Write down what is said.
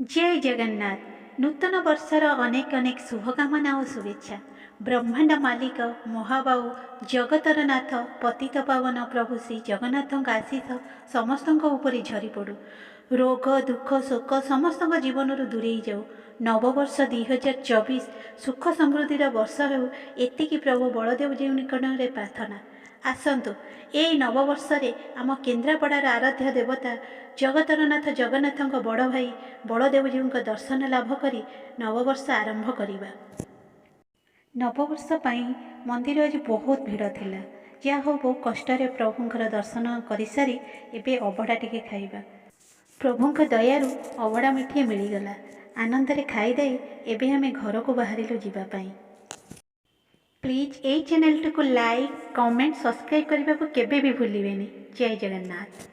जय जगन्नाथ। नूतन वर्षर अनेक अनेक शुभकामना और शुभेच्छा। ब्रह्मांड मालिक महाबाहु जगतर नाथ पतित पावन प्रभु श्री जगन्नाथ आशीष समस्त उपरे झरी पड़ू। रोग दुख शोक समस्त जीवन दूरे जाऊ। नववर्ष 2024 सुख समृद्धि वर्ष हो एति प्रभु बलदेव जीव निकट में प्रार्थना। आसतु यही नववर्ष आम केन्द्रापड़ार आराध्य देवता जगतरनाथ जगन्नाथ बड़ भाई बलदेव जीव दर्शन लाभ करी नववर्ष आरंभ करवा। नववर्ष मंदिर आज बहुत भिड़ थिला। जहाँ हो बहु कष्ट प्रभुंर दर्शन कर सारी एबे अबड़ा टिके खाइबा। प्रभुंक दयारु अबड़ा मिठिए मिलगला। आनंदरे खाईदे एबे आमे घर को बाहरिलु जीवापाई। प्लीज ये चैनल को लाइक कमेंट सब्सक्राइब करने को केबे भी भूलिबेनी। जय जगन्नाथ।